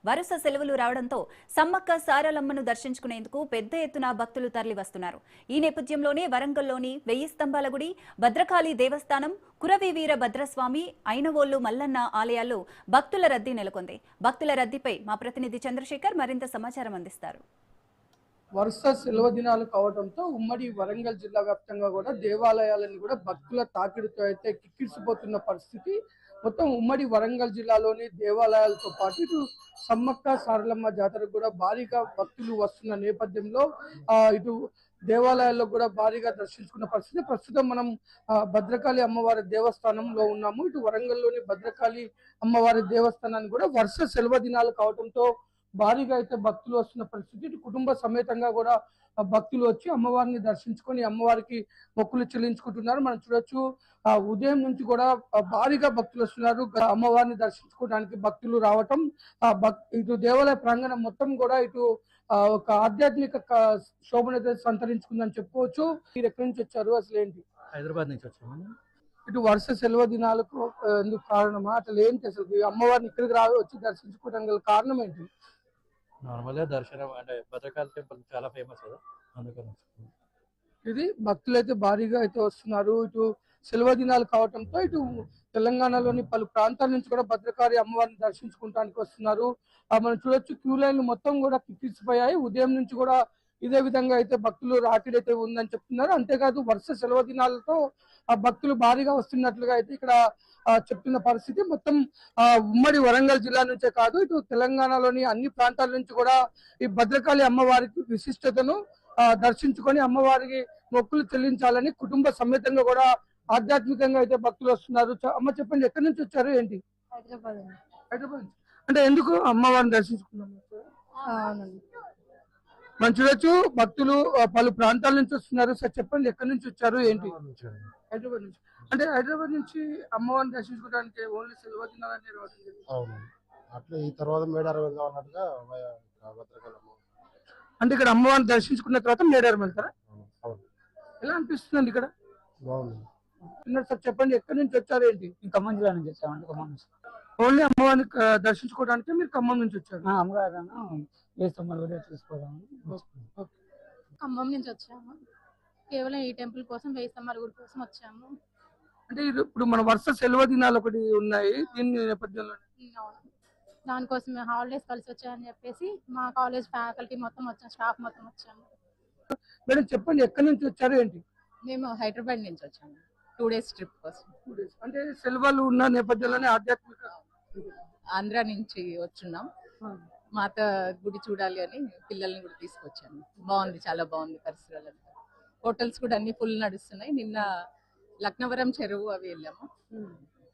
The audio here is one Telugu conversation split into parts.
వరుస సెలవులు రావడంతో సమ్మక్క సారలమ్మను దర్శించుకునేందుకు పెద్ద ఎత్తున భక్తులు తరలివస్తున్నారు. ఈ నేపథ్యంలోనే వరంగల్లోని 1000 స్తంభాల గుడి, భద్రకాళి దేవస్థానం, కురవి వీర భద్రస్వామి, ఐనవోలు మల్లన్న ఆలయాల్లో భక్తుల రద్దీ నెలకొంది. భక్తుల రద్దీపై మా ప్రతినిధి చంద్రశేఖర్ మరింత సమాచారం అందిస్తారు. వరుస సెలవు దినాలు కావడంతో ఉమ్మడి వరంగల్ జిల్లా వ్యాప్తంగా కూడా దేవాలయాలను కూడా భక్తుల తాకిడితో అయితే కిక్కిరిసిపోతున్న పరిస్థితి. మొత్తం ఉమ్మడి వరంగల్ జిల్లాలోని దేవాలయాలతో పాటు ఇటు సమ్మక్క సారలమ్మ జాతరకు కూడా భారీగా భక్తులు వస్తున్న నేపథ్యంలో ఇటు దేవాలయాల్లో కూడా భారీగా దర్శించుకున్న పరిస్థితి. ప్రస్తుతం మనం భద్రకాళి అమ్మవారి దేవస్థానంలో ఉన్నాము. ఇటు వరంగల్లోని భద్రకాళి అమ్మవారి దేవస్థానాన్ని కూడా వరుస సెలవు దినాలు కావడంతో భారీగా అయితే భక్తులు వస్తున్న పరిస్థితి. ఇటు కుటుంబ సమేతంగా కూడా భక్తులు వచ్చి అమ్మవారిని దర్శించుకొని అమ్మవారికి మొక్కులు చెల్లించుకుంటున్నారు. మనం చూడొచ్చు ఉదయం నుంచి కూడా భారీగా భక్తులు వస్తున్నారు. అమ్మవారిని దర్శించుకోవడానికి భక్తులు రావటం ఇటు దేవాలయ ప్రాంగణం మొత్తం కూడా ఇటు ఒక ఆధ్యాత్మిక శోభనైతే సంతరించుకుందని చెప్పుకోవచ్చు. మీరు ఎక్కడి నుంచి వచ్చారు, అసలు ఏంటి? హైదరాబాద్ నుంచి వచ్చాము. ఇటు వరుస సెలవు దినాలకు ఎందుకు కారణమా, అసలు ఏంటి? అసలు అమ్మవారిని ఇక్కడికి వచ్చి దర్శించుకోవడానికి గల కారణం ఏంటి? నార్మల్గా దర్శనం అంటే భద్రకాళి టెంపుల్ చాలా ఫేమస్ కదా, అందుకని ఇది భక్తులైతే భారీగా అయితే వస్తున్నారు. ఇటు సెలవు దినాలు కావడంతో ఇటు తెలంగాణలోని పలు ప్రాంతాల నుంచి కూడా భద్రకాళి అమ్మవారిని దర్శించుకోవడానికి వస్తున్నారు. మనం చూడొచ్చు క్యూ లైన్లు మొత్తం కూడా కిక్కిసిపోయాయి. ఉదయం నుంచి కూడా ఇదే విధంగా అయితే భక్తులు రాకిడైతే ఉందని చెప్తున్నారు. అంతేకాదు వరుస సెలవు దినాలతో భక్తులు భారీగా వస్తున్నట్లుగా అయితే ఇక్కడ చెప్తున్న పరిస్థితి. మొత్తం ఉమ్మడి వరంగల్ జిల్లా నుంచే కాదు, ఇటు తెలంగాణలోని అన్ని ప్రాంతాల నుంచి కూడా ఈ భద్రకాళి అమ్మవారికి విశిష్టతను దర్శించుకొని అమ్మవారికి మొక్కులు చెల్లించాలని కుటుంబ సమేతంగా కూడా ఆధ్యాత్మికంగా అయితే భక్తులు వస్తున్నారు. అమ్మ చెప్పండి, ఎక్కడి నుంచి వచ్చారు, ఏంటి? హైదరాబాద్. అంటే ఎందుకు అమ్మవారిని దర్శించుకున్నాము? మనం చూడొచ్చు భక్తులు పలు ప్రాంతాల నుంచి వస్తున్నారు. సార్ చెప్పండి, ఎక్కడి నుంచి వచ్చారు, ఏంటి? హైదరాబాద్ నుంచి. అంటే హైదరాబాద్ నుంచి అమ్మవారిని దర్శించుకోవడానికి ఓన్లీ సెలవు దినాలని రావడం అట్లా ఈ తర్వాత మేడారం వెళ్దాం అన్నట్టుగా అంటే ఇక్కడ అమ్మవారిని దర్శించుకున్న తర్వాత మేడారం వెళ్తారా? ఎలా అనిపిస్తుంది ఇక్కడ? బాగుంది. సార్ చెప్పండి, ఎక్కడి నుంచి వచ్చారు, ఏంటి? ఖమ్మం జిల్లా నుంచి వచ్చామండి. ఖమ్మం నుంచి ఓన్లీ అమ్మవారిని దర్శించుకోవడానికి మీరు ఖమ్మం నుంచి వచ్చారు? అమ్మగారు చూసుకోవడం. ఖమ్మం నుంచి వచ్చాము. కేవలం ఈ టెంపుల్ కోసం, 1000 స్తంభాల గుడి కోసం వచ్చాము. అంటే ఇప్పుడు మన వరుస సెలవు దినాలు ఒకటి ఉన్నాయి, దీని నేపథ్యంలో దానికోసం హాలిడేస్ కలిసి వచ్చాయని చెప్పేసి మా కాలేజ్ ఫ్యాకల్టీ మొత్తం వచ్చాము, స్టాఫ్ మొత్తం వచ్చాము. మేడం చెప్పండి, ఎక్కడి నుంచి వచ్చారు, ఏంటి? మేము హైదరాబాద్ నుంచి వచ్చాము, 2 days ట్రిప్ కోసం. 2 days అంటే సెలవులు ఉన్న నేపథ్యంలోనే ఆధ్యాత్మిక ఆంధ్ర నుంచి వచ్చున్నాం. మాత గుడి చూడాలి అని పిల్లల్ని కూడా తీసుకొచ్చాను. బాగుంది, చాలా బాగుంది పరిసరాలు. హోటల్స్ కూడా అన్ని ఫుల్ నడుస్తున్నాయి. నిన్న లక్నవరం చెరువు అవి వెళ్ళాము.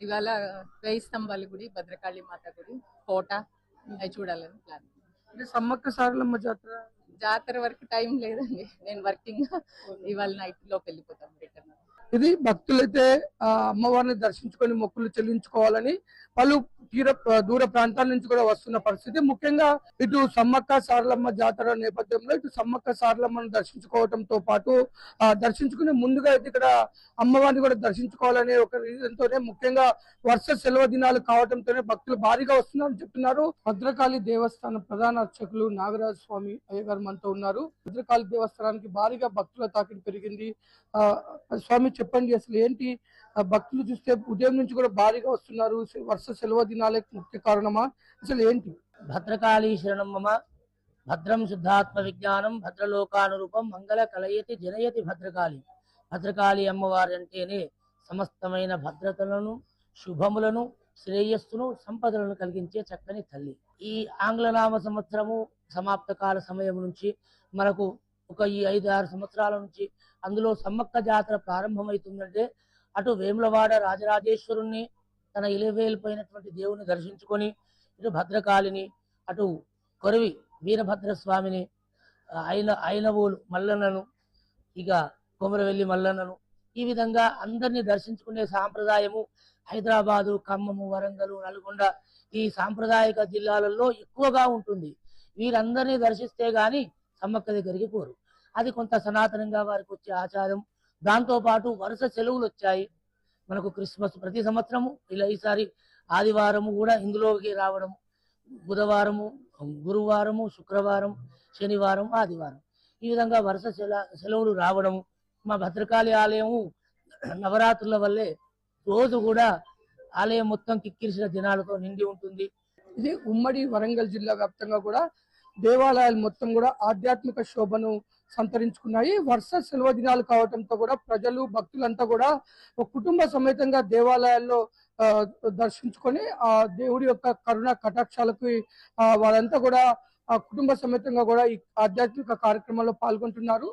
ఇవాళ 1000 స్తంభాల గుడి, భద్రకాళి మాత గుడి, కోట అవి చూడాలని ప్లాన్. అంటే సమ్మక్క సారలమ్మ జాతర వరకు టైం లేదండి, నేను వర్కింగ్. ఇవాళ నైట్ లోకి వెళ్ళిపోతాం రిటర్న్. ఇది భక్తులైతే అమ్మవారిని దర్శించుకొని మొక్కులు చెల్లించుకోవాలని పలు దూర ప్రాంతాల నుంచి కూడా వస్తున్న పరిస్థితి. ముఖ్యంగా ఇటు సమ్మక్క సారలమ్మ జాతర నేపథ్యంలో ఇటు సమ్మక్క సారలమ్మను దర్శించుకోవడంతో పాటు దర్శించుకునే ముందుగా అయితే ఇక్కడ అమ్మవారిని కూడా దర్శించుకోవాలనే ఒక రీజన్ తోనే, ముఖ్యంగా వరుస సెలవు దినాలు కావడంతోనే భక్తులు భారీగా వస్తున్నారని చెప్తున్నారు. భద్రకాళి దేవస్థానం ప్రధాన అర్చకులు నాగరాజ స్వామి అయ్యగారు మనతో ఉన్నారు. భద్రకాళి దేవస్థానానికి భారీగా భక్తుల తాకిడి పెరిగింది. స్వామి చెప్పండి, అసలు ఏంటి భక్తులు చూస్తే ఉదయం నుంచి కూడా భారీగా వస్తున్నారు, వరుస సెలవు దినాలే ముఖ్య కారణమా, అసలు ఏంటి? భద్రకాళీ శరణం మమ, భద్రం శుద్ధాత్మ విజ్ఞానం, భద్రలోకానురూపం, మంగళ కలయతి జనయతి భద్రకాళి. భద్రకాళి అమ్మవారి అంటేనే సమస్తమైన భద్రతలను, శుభములను, శ్రేయస్సును, సంపదలను కలిగించే చక్కని తల్లి. ఈ ఆంగ్లనామ సంవత్సరము సమాప్త కాల సమయం నుంచి మనకు ఒక ఈ 5-6 సంవత్సరాల నుంచి అందులో సమ్మక్క జాతర ప్రారంభమవుతుందంటే అటు వేములవాడ రాజరాజేశ్వరుణ్ణి, తన ఇలవేలిపోయినటువంటి దేవుని దర్శించుకొని, ఇటు భద్రకాళిని, అటు కొరవి వీరభద్రస్వామిని, ఐనవోలు మల్లన్నను, ఇక కొమరవెల్లి మల్లన్నను, ఈ విధంగా అందరినీ దర్శించుకునే సాంప్రదాయము హైదరాబాదు, ఖమ్మము, వరంగల్, నల్గొండ ఈ సాంప్రదాయక జిల్లాలలో ఎక్కువగా ఉంటుంది. వీరందరినీ దర్శిస్తే గాని సమ్మక్క దగ్గరికి పోరు. అది కొంత సనాతనంగా వారికి వచ్చే ఆచారం. దాంతో పాటు వరుస సెలవులు వచ్చాయి మనకు. క్రిస్మస్ ప్రతి సంవత్సరము, ఇలా ఈసారి ఆదివారము కూడా ఇందులోకి రావడం, బుధవారము, గురువారము, శుక్రవారం, శనివారం, ఆదివారం ఈ విధంగా వరుస సెలవులు రావడం, మా భద్రకాళి ఆలయము నవరాత్రుల వల్లే రోజు కూడా ఆలయం మొత్తం కిక్కిరిసిన దినాలతో నిండి ఉంటుంది. ఇది ఉమ్మడి వరంగల్ జిల్లా వ్యాప్తంగా కూడా దేవాలయాలు మొత్తం కూడా ఆధ్యాత్మిక శోభను సంతరించుకున్నాయి. వరుస సెలవు దినాలు కావడంతో కూడా ప్రజలు భక్తులంతా కూడా ఒక కుటుంబ సమేతంగా దేవాలయాల్లో దర్శించుకొని ఆ దేవుడి యొక్క కరుణ కటాక్షాలకు వాళ్ళంతా కూడా ఆ కుటుంబ సమేతంగా కూడా ఈ ఆధ్యాత్మిక కార్యక్రమాల్లో పాల్గొంటున్నారు.